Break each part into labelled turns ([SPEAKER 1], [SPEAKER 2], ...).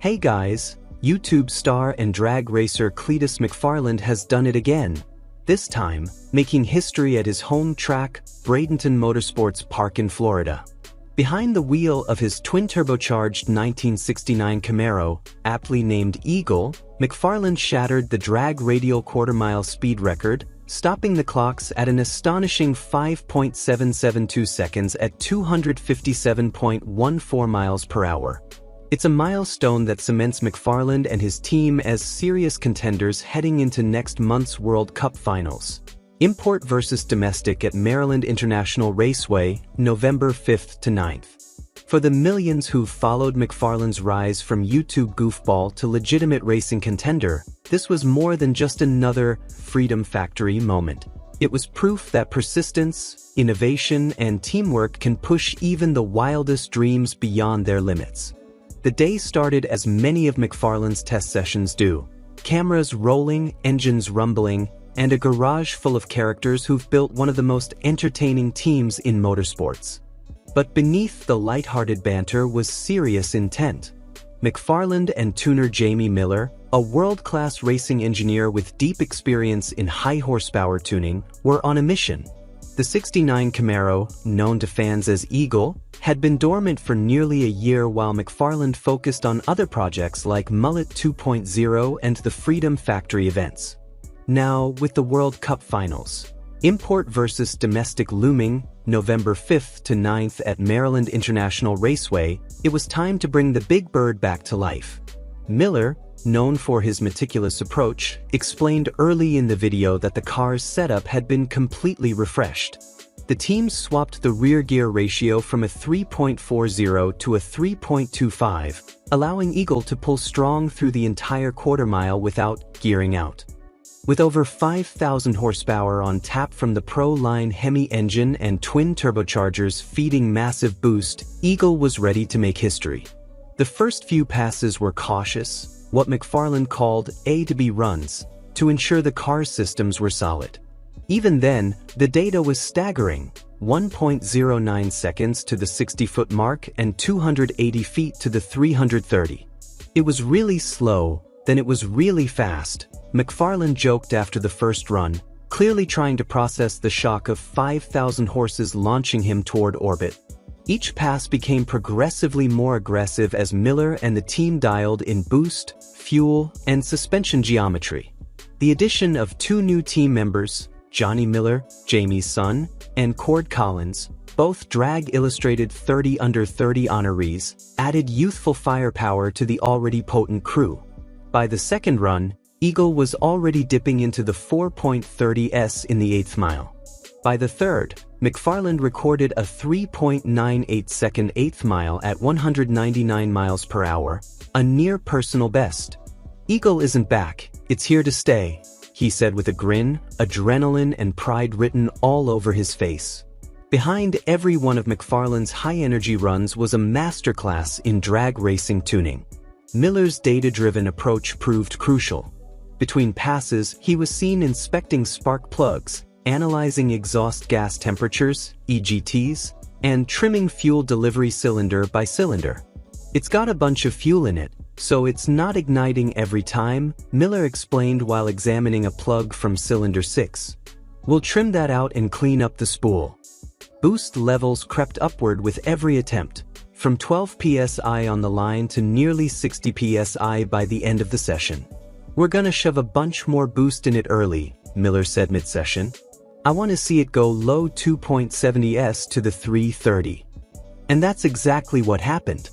[SPEAKER 1] Hey guys, YouTube star and drag racer Cleetus McFarland has done it again. This time, making history at his home track, Bradenton Motorsports Park in Florida. Behind the wheel of his twin-turbocharged 1969 Camaro, aptly named Eagle, McFarland shattered the drag radial quarter-mile speed record, stopping the clocks at an astonishing 5.772 seconds at 257.14 miles per hour. It's a milestone that cements McFarland and his team as serious contenders heading into next month's World Cup finals. Import versus domestic at Maryland International Raceway, November 5th to 9th. For the millions who've followed McFarland's rise from YouTube goofball to legitimate racing contender, this was more than just another Freedom Factory moment. It was proof that persistence, innovation, and teamwork can push even the wildest dreams beyond their limits. The day started as many of McFarland's test sessions do. Cameras rolling, engines rumbling, and a garage full of characters who've built one of the most entertaining teams in motorsports. But beneath the lighthearted banter was serious intent. McFarland and tuner Jamie Miller, a world-class racing engineer with deep experience in high-horsepower tuning, were on a mission. The '69 Camaro, known to fans as Eagle, had been dormant for nearly a year while McFarland focused on other projects like Mullet 2.0 and the Freedom Factory events. Now, with the World Cup finals, import versus domestic looming, November 5th to 9th at Maryland International Raceway, it was time to bring the big bird back to life. Miller, known for his meticulous approach, explained early in the video that the car's setup had been completely refreshed. The teams swapped the rear gear ratio from a 3.40 to a 3.25, allowing Eagle to pull strong through the entire quarter mile without gearing out. With over 5,000 horsepower on tap from the Pro-Line Hemi engine and twin turbochargers feeding massive boost, Eagle was ready to make history. The first few passes were cautious, what McFarland called A to B runs, to ensure the car's systems were solid. Even then, the data was staggering: 1.09 seconds to the 60-foot mark and 280 feet to the 330. It was really slow, then it was really fast, McFarland joked after the first run, clearly trying to process the shock of 5,000 horses launching him toward orbit. Each pass became progressively more aggressive as Miller and the team dialed in boost, fuel, and suspension geometry. The addition of two new team members, Johnny Miller, Jamie's son, and Cord Collins, both drag illustrated 30 under 30 honorees, added youthful firepower to the already potent crew. By the second run, Eagle was already dipping into the 4.30s in the 8th mile. By the third, McFarland recorded a 3.98-second 8th mile at 199 miles per hour, a near personal best. Eagle isn't back, it's here to stay, he said with a grin, adrenaline and pride written all over his face. Behind every one of McFarland's high-energy runs was a masterclass in drag racing tuning. Miller's data-driven approach proved crucial. Between passes, he was seen inspecting spark plugs, analyzing exhaust gas temperatures, EGTs, and trimming fuel delivery cylinder by cylinder. It's got a bunch of fuel in it, so it's not igniting every time, Miller explained while examining a plug from cylinder 6. We'll trim that out and clean up the spool. Boost levels crept upward with every attempt, from 12 psi on the line to nearly 60 psi by the end of the session. We're gonna shove a bunch more boost in it early, Miller said mid-session. I want to see it go low 2.70s to the 330. And that's exactly what happened.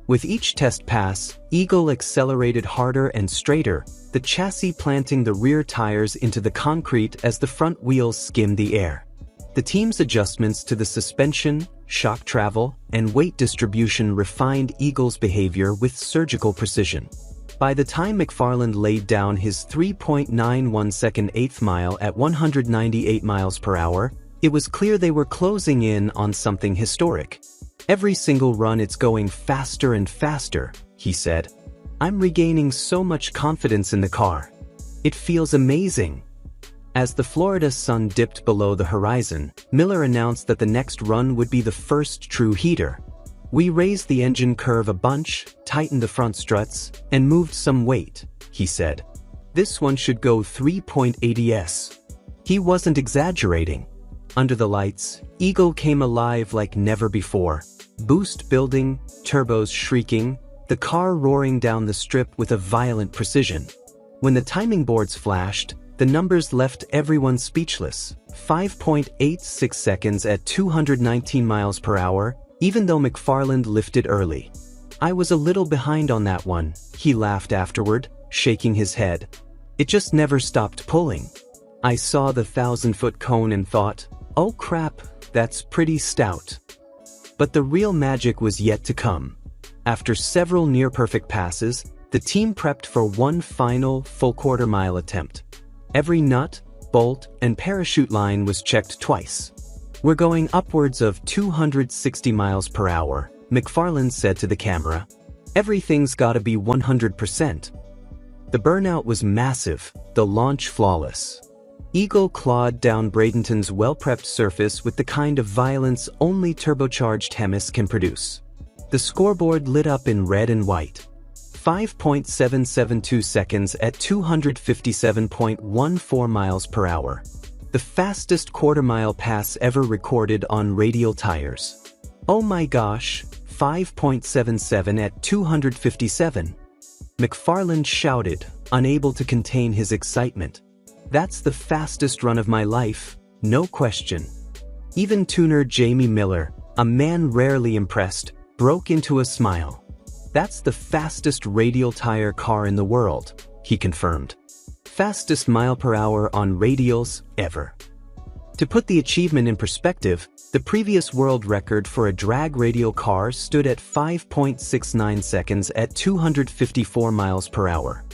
[SPEAKER 1] With each test pass, Eagle accelerated harder and straighter, the chassis planting the rear tires into the concrete as the front wheels skimmed the air. The team's adjustments to the suspension, shock travel, and weight distribution refined Eagle's behavior with surgical precision. By the time McFarland laid down his 3.91-second 8th mile at 198 miles per hour, it was clear they were closing in on something historic. Every single run it's going faster and faster, he said. I'm regaining so much confidence in the car. It feels amazing. As the Florida sun dipped below the horizon, Miller announced that the next run would be the first true heater. "We raised the engine curve a bunch, tightened the front struts, and moved some weight," he said. "This one should go 3.80 s." He wasn't exaggerating. Under the lights, Eagle came alive like never before. Boost building, turbos shrieking, the car roaring down the strip with a violent precision. When the timing boards flashed, the numbers left everyone speechless. 5.86 seconds at 219 miles per hour, even though McFarland lifted early. "I was a little behind on that one," he laughed afterward, shaking his head. "It just never stopped pulling. I saw the 1,000-foot cone and thought, oh crap, that's pretty stout." But the real magic was yet to come. After several near-perfect passes, the team prepped for one final full quarter-mile attempt. Every nut, bolt, and parachute line was checked twice. "We're going upwards of 260 miles per hour, McFarland said to the camera. "Everything's gotta be 100%. The burnout was massive, the launch flawless. Eagle clawed down Bradenton's well-prepped surface with the kind of violence only turbocharged Hemis can produce. The scoreboard lit up in red and white. 5.772 seconds at 257.14 miles per hour. The fastest quarter-mile pass ever recorded on radial tires. "Oh my gosh, 5.77 at 257. McFarland shouted, unable to contain his excitement. "That's the fastest run of my life, no question." Even tuner Jamie Miller, a man rarely impressed, broke into a smile. "That's the fastest radial tire car in the world," he confirmed. "Fastest mile per hour on radials ever." To put the achievement in perspective, the previous world record for a drag radial car stood at 5.69 seconds at 254 miles per hour.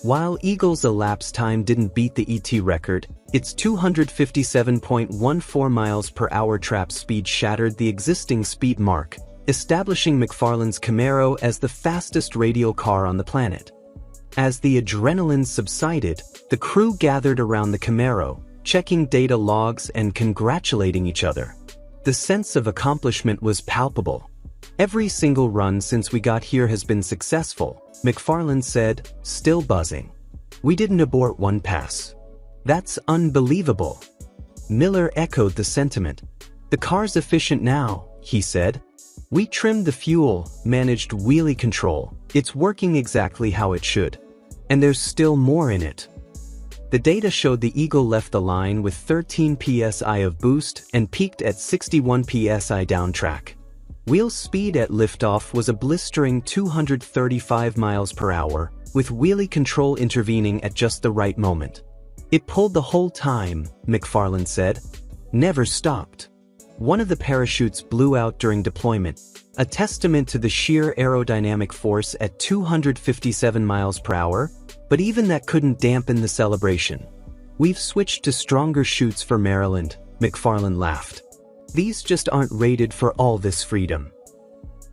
[SPEAKER 1] While Eagle's elapsed time didn't beat the ET record, its 257.14 miles per hour trap speed shattered the existing speed mark, establishing McFarland's Camaro as the fastest radial car on the planet. As the adrenaline subsided, the crew gathered around the Camaro, checking data logs and congratulating each other. The sense of accomplishment was palpable. "Every single run since we got here has been successful," McFarland said, still buzzing. "We didn't abort one pass. That's unbelievable." Miller echoed the sentiment. "The car's efficient now," he said. "We trimmed the fuel, managed wheelie control. It's working exactly how it should. And there's still more in it." The data showed the Eagle left the line with 13 psi of boost and peaked at 61 psi down track. Wheel speed at liftoff was a blistering 235 miles per hour, with wheelie control intervening at just the right moment. "It pulled the whole time," McFarland said. "Never stopped." One of the parachutes blew out during deployment, a testament to the sheer aerodynamic force at 257 miles per hour, but even that couldn't dampen the celebration. "We've switched to stronger chutes for Maryland," McFarland laughed. "These just aren't rated for all this freedom."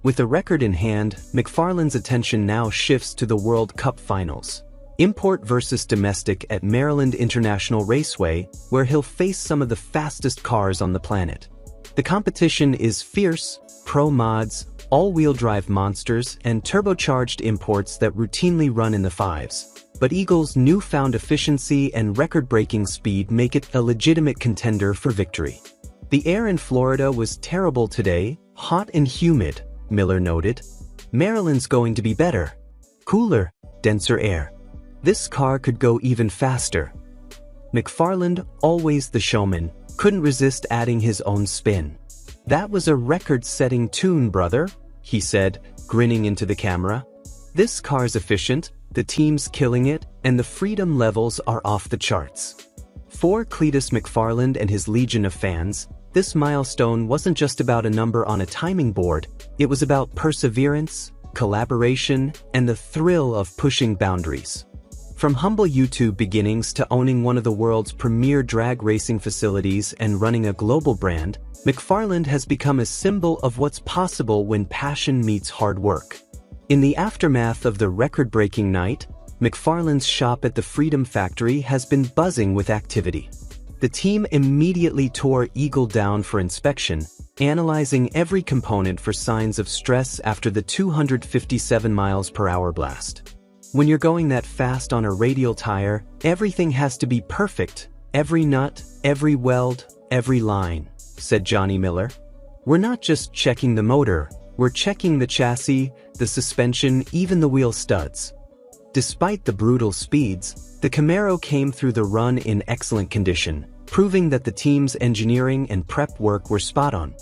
[SPEAKER 1] With the record in hand, McFarland's attention now shifts to the World Cup finals. Import versus domestic at Maryland International Raceway, where he'll face some of the fastest cars on the planet. The competition is fierce: pro mods, all-wheel drive monsters, and turbocharged imports that routinely run in the fives. But Eagle's newfound efficiency and record-breaking speed make it a legitimate contender for victory. "The air in Florida was terrible today, hot and humid," Miller noted. "Maryland's going to be better. Cooler, denser air. This car could go even faster." McFarland, always the showman, couldn't resist adding his own spin. "That was a record-setting tune, brother," he said, grinning into the camera. "This car's efficient, the team's killing it, and the freedom levels are off the charts." For Cleetus McFarland and his legion of fans, this milestone wasn't just about a number on a timing board, it was about perseverance, collaboration, and the thrill of pushing boundaries. From humble YouTube beginnings to owning one of the world's premier drag racing facilities and running a global brand, McFarland has become a symbol of what's possible when passion meets hard work. In the aftermath of the record-breaking night, McFarland's shop at the Freedom Factory has been buzzing with activity. The team immediately tore Eagle down for inspection, analyzing every component for signs of stress after the 257 miles per hour blast. When you're going that fast on a radial tire, everything has to be perfect. Every nut, every weld, every line, said Johnny Miller. We're not just checking the motor, we're checking the chassis, the suspension, even the wheel studs. Despite the brutal speeds, the Camaro came through the run in excellent condition, proving that the team's engineering and prep work were spot on.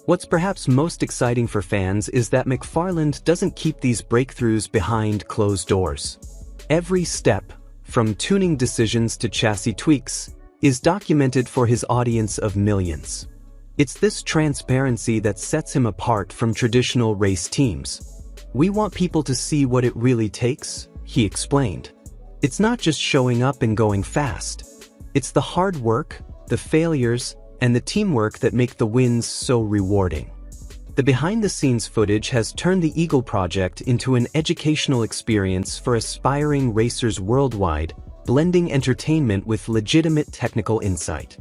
[SPEAKER 1] What's perhaps most exciting for fans is that McFarland doesn't keep these breakthroughs behind closed doors. Every step, from tuning decisions to chassis tweaks, is documented for his audience of millions. It's this transparency that sets him apart from traditional race teams. We want people to see what it really takes, he explained. It's not just showing up and going fast. It's the hard work, the failures, and the teamwork that make the wins so rewarding. The behind-the-scenes footage has turned the Eagle project into an educational experience for aspiring racers worldwide, blending entertainment with legitimate technical insight.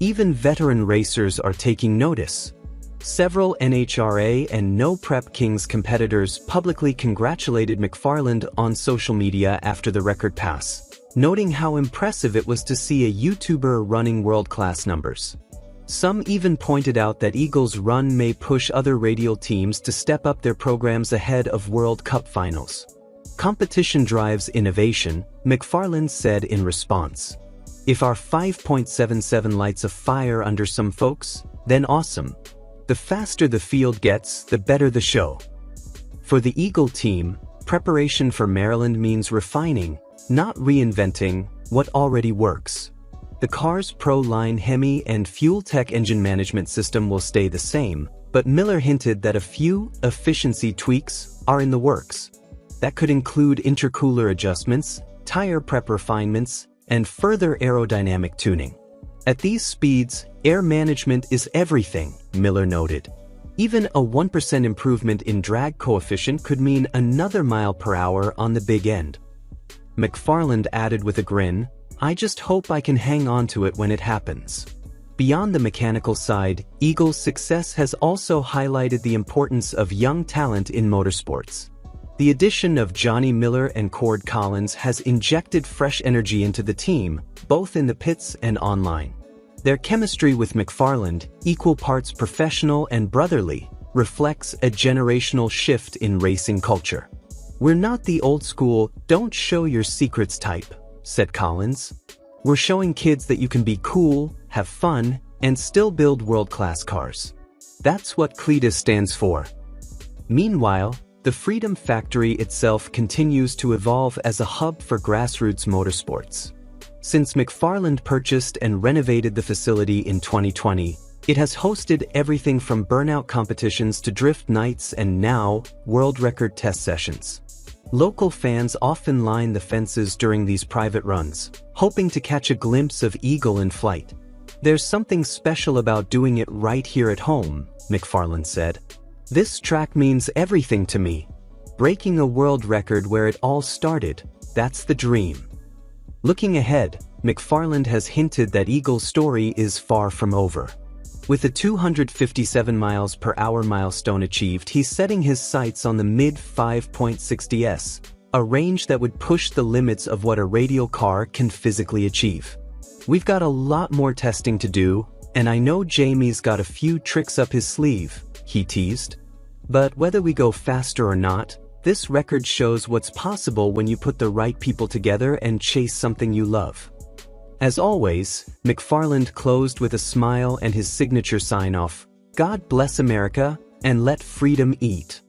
[SPEAKER 1] Even veteran racers are taking notice. Several NHRA and No Prep Kings competitors publicly congratulated McFarland on social media after the record pass, noting how impressive it was to see a YouTuber running world-class numbers. Some even pointed out that Eagle's run may push other radial teams to step up their programs ahead of World Cup finals. Competition drives innovation, McFarland said in response. If our 5.77 lights a fire under some folks, then awesome. The faster the field gets, the better the show. For the Eagle team, preparation for Maryland means refining, not reinventing, what already works. The car's Pro-Line Hemi and FuelTech engine management system will stay the same, but Miller hinted that a few efficiency tweaks are in the works. That could include intercooler adjustments, tire prep refinements, and further aerodynamic tuning. At these speeds, air management is everything, Miller noted. Even a 1% improvement in drag coefficient could mean another mile per hour on the big end. McFarland added with a grin, I just hope I can hang on to it when it happens. Beyond the mechanical side, Eagle's success has also highlighted the importance of young talent in motorsports. The addition of Johnny Miller and Cord Collins has injected fresh energy into the team, both in the pits and online. Their chemistry with McFarland, equal parts professional and brotherly, reflects a generational shift in racing culture. We're not the old school, don't show your secrets type, said Collins. We're showing kids that you can be cool, have fun, and still build world-class cars. That's what Cleetus stands for. Meanwhile, the Freedom Factory itself continues to evolve as a hub for grassroots motorsports. Since McFarland purchased and renovated the facility in 2020, it has hosted everything from burnout competitions to drift nights and now, world record test sessions. Local fans often line the fences during these private runs, hoping to catch a glimpse of Eagle in flight. There's something special about doing it right here at home, McFarland said. This track means everything to me. Breaking a world record where it all started, that's the dream. Looking ahead, McFarland has hinted that Eagle's story is far from over. With a 257 miles per hour milestone achieved, he's setting his sights on the mid-5.60s, a range that would push the limits of what a radial car can physically achieve. We've got a lot more testing to do, and I know Jamie's got a few tricks up his sleeve, he teased. But whether we go faster or not, this record shows what's possible when you put the right people together and chase something you love. As always, McFarland closed with a smile and his signature sign-off, God bless America, and let freedom eat.